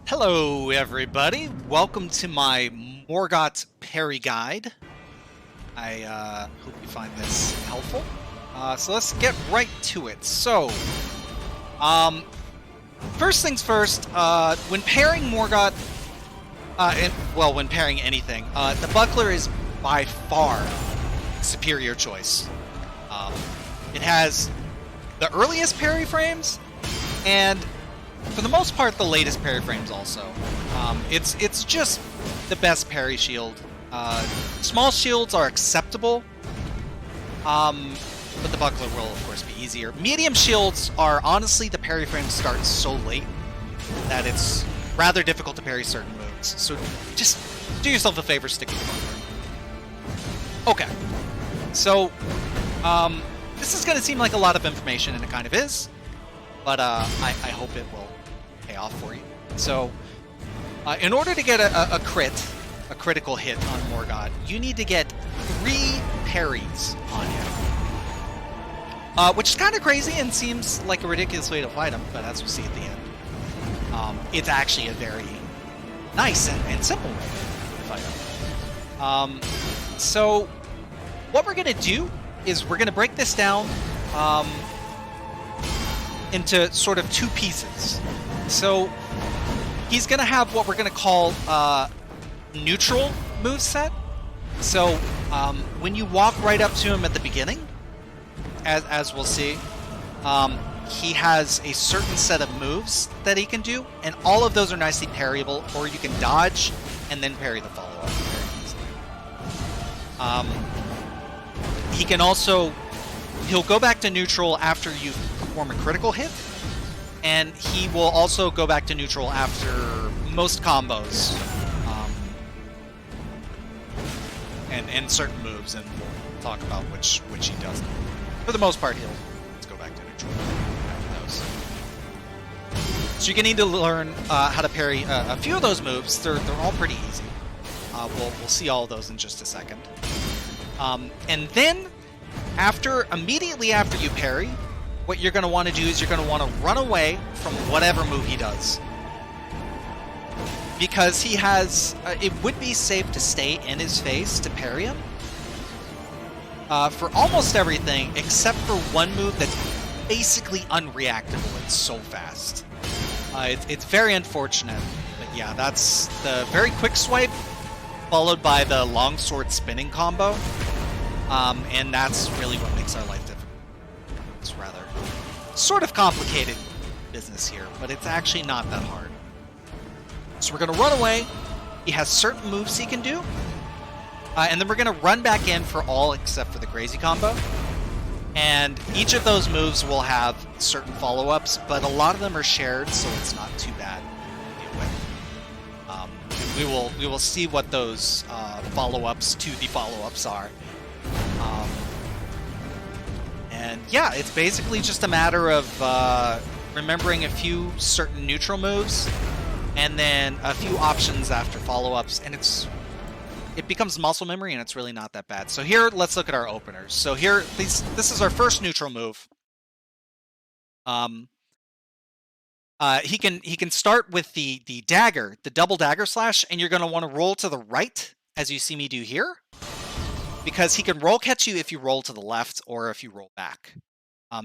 Hello, everybody. Welcome to my Morgott Parry guide. I hope you find this helpful. So let's get right to it. Um, first things first. When pairing Morgott, when pairing anything, the Buckler is by far superior choice. Um, it has the earliest parry frames, and for the most part, the latest parry frames also. It's just the best parry shield. Small shields are acceptable, but the buckler will of course be easier. Medium shields are honestly the parry frames start so late that it's rather difficult to parry certain moves. So just do yourself a favor, stick with the buckler. Okay, so this is going to seem like a lot of information, and it kind of is, but I hope it will pay off for you. So, in order to get a critical hit on Morgott, you need to get 3 parries on him. Which is kind of crazy and seems like a ridiculous way to fight him, but as we'll see at the end, it's actually a very nice and simple way to fight him. So, what we're going to do is we're going to break this down into sort of 2 pieces. So he's going to have what we're going to call neutral moveset. So when you walk right up to him at the beginning, as we'll see, he has a certain set of moves that he can do, and all of those are nicely parryable, or you can dodge and then parry the follow-up very easily. He can also, he'll go back to neutral after you perform a critical hit, and he will also go back to neutral after most combos, and certain moves, and we'll talk about which he doesn't. For the most part, he'll go back to neutral after those. So you're gonna need to learn how to parry a few of those moves. They're all pretty easy. We'll see all of those in just a second. And then, immediately after you parry, what you're going to want to do is you're going to want to run away from whatever move he does. Because he has, it would be safe to stay in his face to parry him. For almost everything, except for one move that's basically unreactable. It's so fast. It's very unfortunate. But yeah, that's the very quick swipe, followed by the longsword spinning combo. And that's really what makes our life difficult. It's rather sort of complicated business here, but it's actually not that hard. So we're going to run away. He has certain moves he can do. And then we're going to run back in for all except for the crazy combo. And each of those moves will have certain follow-ups, but a lot of them are shared, so it's not too bad to deal with. We will see what those follow-ups to the follow-ups are. And yeah, it's basically just a matter of remembering a few certain neutral moves, and then a few options after follow-ups, and it becomes muscle memory, and it's really not that bad. So here, let's look at our openers. So here, this is our first neutral move. He can start with the dagger, the double dagger slash, and you're going to want to roll to the right, as you see me do here, because he can roll catch you if you roll to the left or if you roll back.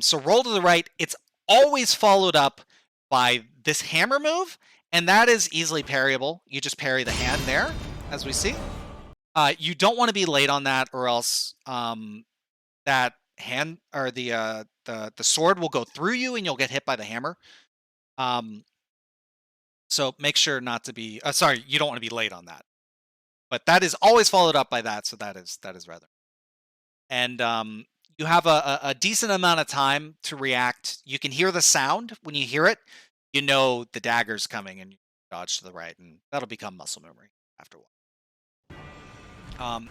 So roll to the right. It's always followed up by this hammer move, and that is easily parryable. You just parry the hand there, as we see. You don't want to be late on that, or else that hand or the sword will go through you, and you'll get hit by the hammer. So make sure not to be. Sorry, you don't want to be late on that. But that is always followed up by that, so that is rather. And you have a decent amount of time to react. You can hear the sound. When you hear it, you know the dagger's coming, and you dodge to the right, and that'll become muscle memory after a while.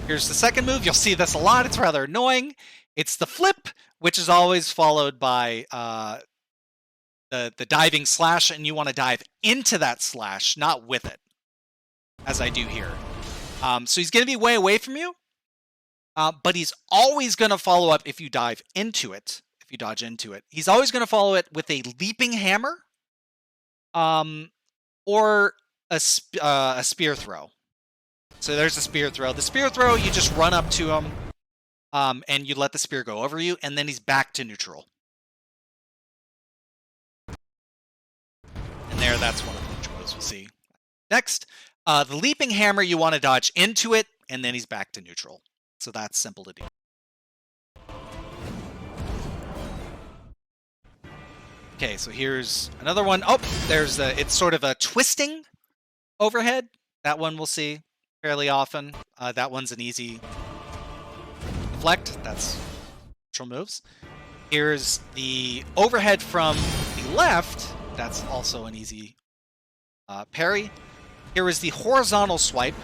Here's the second move. You'll see this a lot. It's rather annoying. It's the flip, which is always followed by the diving slash, and you want to dive into that slash, not with it, as I do here. So he's going to be way away from you, but he's always going to follow up if you dive into it, if you dodge into it. He's always going to follow it with a leaping hammer, or a spear throw. So there's a spear throw. The spear throw, you just run up to him, and you let the spear go over you, and then he's back to neutral. And there, that's one of the neutral moves we'll see. Next, the leaping hammer, you want to dodge into it, and then he's back to neutral. So that's simple to do. Okay, so here's another one. Oh, there's it's sort of a twisting overhead. That one we'll see fairly often. That one's an easy deflect. That's neutral moves. Here's the overhead from the left. That's also an easy parry. Here is the horizontal swipe.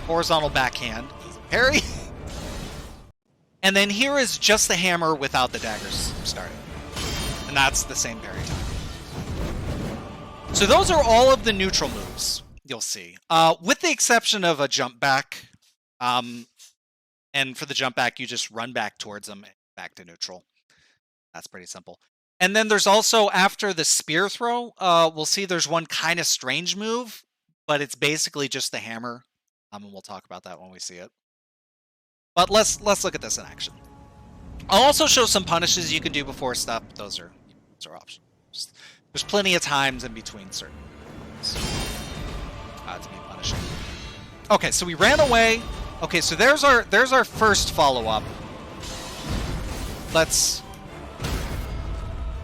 Horizontal backhand. Easy parry. And then here is just the hammer without the daggers starting. And that's the same parry time. So those are all of the neutral moves you'll see. With the exception of a jump back. And for the jump back, you just run back towards them and back to neutral. That's pretty simple. And then there's also, after the spear throw, we'll see there's one kind of strange move, but it's basically just the hammer. And we'll talk about that when we see it. But let's look at this in action. I'll also show some punishes you can do before stuff. Those are options. There's plenty of times in between certain moves to be punishing. Okay, so we ran away. Okay, so there's our first follow-up. Let's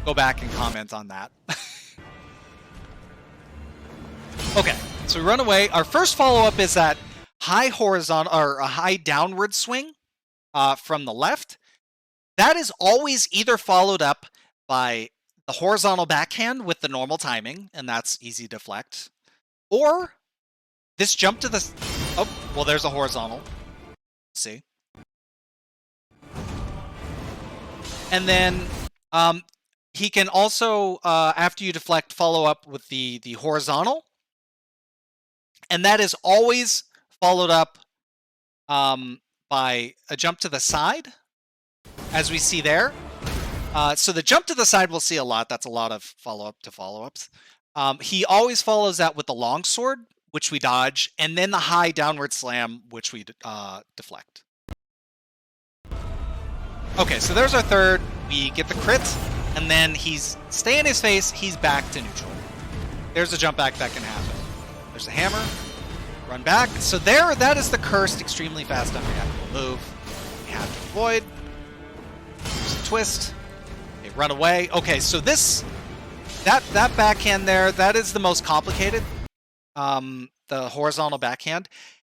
go back and comment on that. Okay, so we run away. Our first follow-up is that high horizontal or a high downward swing from the left. That is always either followed up by the horizontal backhand with the normal timing, and that's easy to deflect, or this jump to the... Oh, well, there's a horizontal. See? And then he can also, after you deflect, follow up with the horizontal, and that is always followed up by a jump to the side, as we see there. So the jump to the side we'll see a lot. That's a lot of follow-up to follow-ups. He always follows that with the longsword, which we dodge, and then the high downward slam, which we deflect. Okay, so there's our third. We get the crit, and then he's stay in his face. He's back to neutral. There's a jump back that can happen. There's a hammer. Run back. So there, that is the cursed, extremely fast, unreactable move. We have to avoid. There's a twist. Okay, run away. Okay, so that backhand there, that is the most complicated. The horizontal backhand.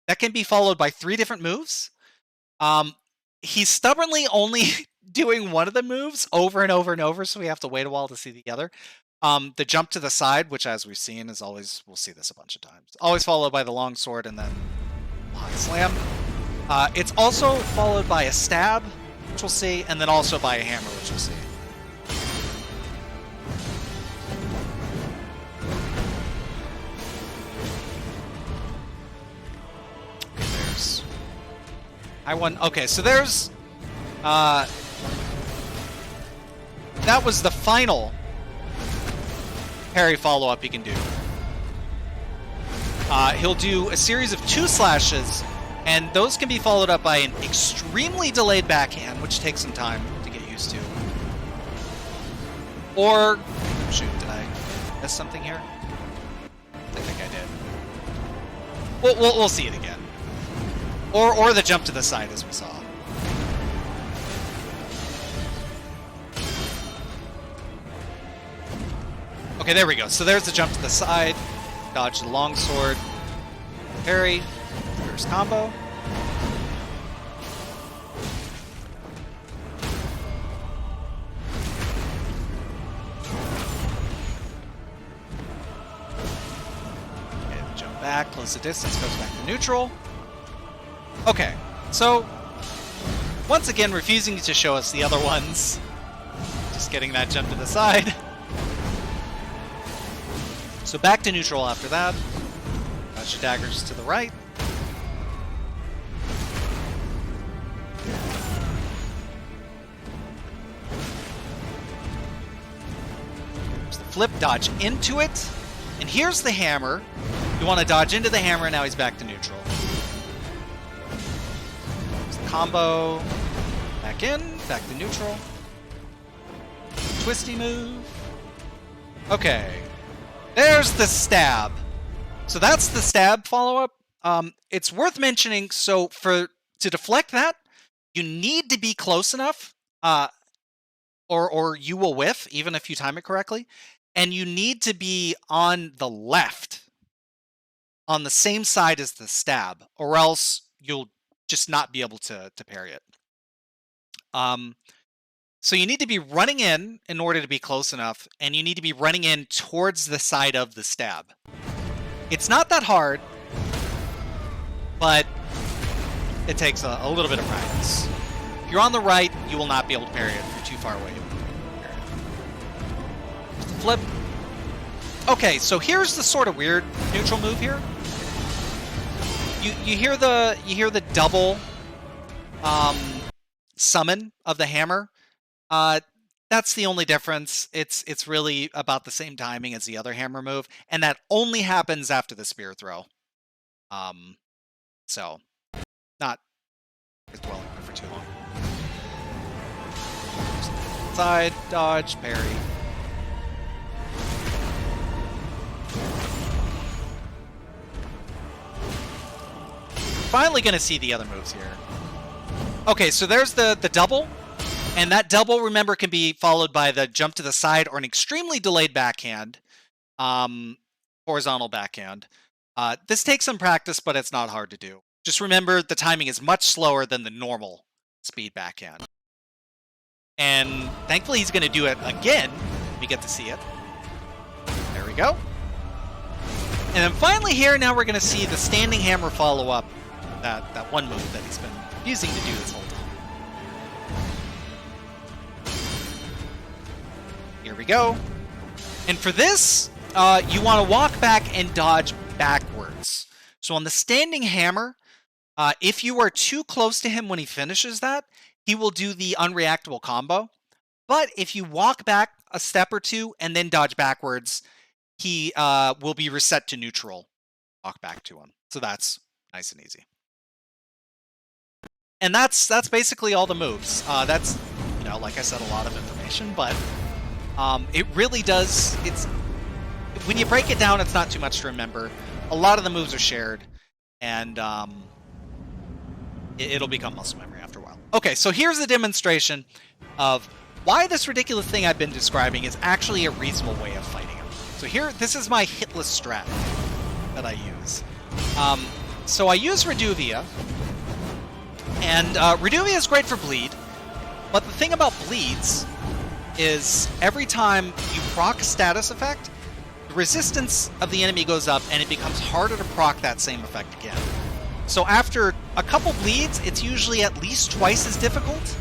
That can be followed by 3 different moves. He's stubbornly only doing one of the moves over and over and over, so we have to wait a while to see the other. The jump to the side, which as we've seen is always, we'll see this a bunch of times, always followed by the longsword and then high slam. It's also followed by a stab, which we'll see, and then also by a hammer, which we'll see. Okay, there's... Okay, so there's... that was the final parry follow-up he can do. He'll do a series of 2 slashes, and those can be followed up by an extremely delayed backhand, which takes some time to get used to. Or... Shoot, did I miss something here? I think I did. We'll see it again. Or the jump to the side, as we saw. Okay, there we go. So there's the jump to the side. Dodge the longsword. Parry. First combo. Okay, jump back, close the distance, goes back to neutral. Okay, so once again, refusing to show us the other ones. Just getting that jump to the side. So back to neutral after that. Dodge your daggers to the right. There's the flip, dodge into it. And here's the hammer. You want to dodge into the hammer, and now he's back to neutral. There's the combo. Back in, back to neutral. Twisty move. Okay. There's the stab. So that's the stab follow-up. It's worth mentioning, so to deflect that, you need to be close enough, or you will whiff, even if you time it correctly. And you need to be on the left, on the same side as the stab, or else you'll just not be able to parry it. So you need to be running in order to be close enough, and you need to be running in towards the side of the stab. It's not that hard, but it takes a little bit of practice. If you're on the right, you will not be able to parry it. If you're too far away, you won't parry it. Flip. Okay, so here's the sort of weird neutral move here. You hear the double summon of the hammer. That's the only difference. It's really about the same timing as the other hammer move, and that only happens after the spear throw. So not dwelling on it for too long. Side dodge, parry. Finally going to see the other moves here. Okay, so there's the double. And that double, remember, can be followed by the jump to the side or an extremely delayed backhand, horizontal backhand. This takes some practice, but it's not hard to do. Just remember, the timing is much slower than the normal speed backhand. And thankfully, he's going to do it again. We get to see it. There we go. And then finally here, now we're going to see the standing hammer follow-up, that one move that he's been using to do this whole time. Here we go. And for this, you want to walk back and dodge backwards. So on the standing hammer, if you are too close to him when he finishes that, he will do the unreactable combo. But if you walk back a step or two and then dodge backwards, he will be reset to neutral. Walk back to him. So that's nice and easy. And that's basically all the moves. That's, like I said, a lot of information, but it really does. When you break it down, it's not too much to remember. A lot of the moves are shared, and it'll become muscle memory after a while. Okay, so here's a demonstration of why this ridiculous thing I've been describing is actually a reasonable way of fighting him. So here, this is my Hitless strat that I use. So I use Reduvia, and Reduvia is great for bleed, but the thing about bleeds is every time you proc a status effect, the resistance of the enemy goes up and it becomes harder to proc that same effect again. So after a couple bleeds, it's usually at least twice as difficult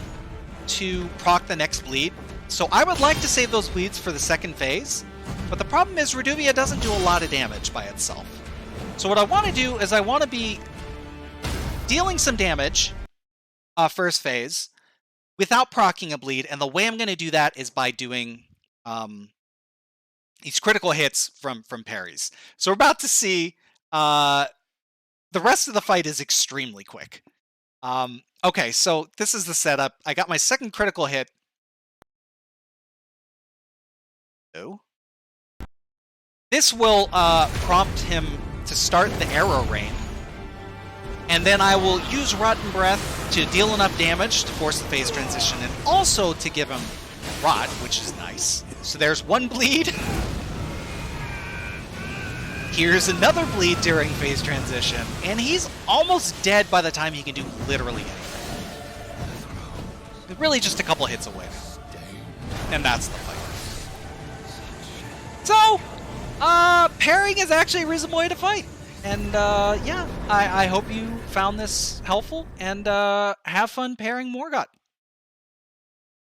to proc the next bleed. So I would like to save those bleeds for the second phase, but the problem is Reduvia doesn't do a lot of damage by itself. So what I want to do is I want to be dealing some damage first phase, without proccing a bleed, and the way I'm going to do that is by doing these critical hits from parries. So we're about to see the rest of the fight is extremely quick. Okay, so this is the setup. I got my second critical hit. This will prompt him to start the arrow rain. And then I will use Rotten Breath to deal enough damage to force the phase transition, and also to give him Rot, which is nice. So there's one bleed. Here's another bleed during phase transition, and he's almost dead by the time he can do literally anything. Really just a couple hits away. And that's the fight. So, parrying is actually a reasonable way to fight. And yeah, I hope you found this helpful, and have fun parrying Morgott.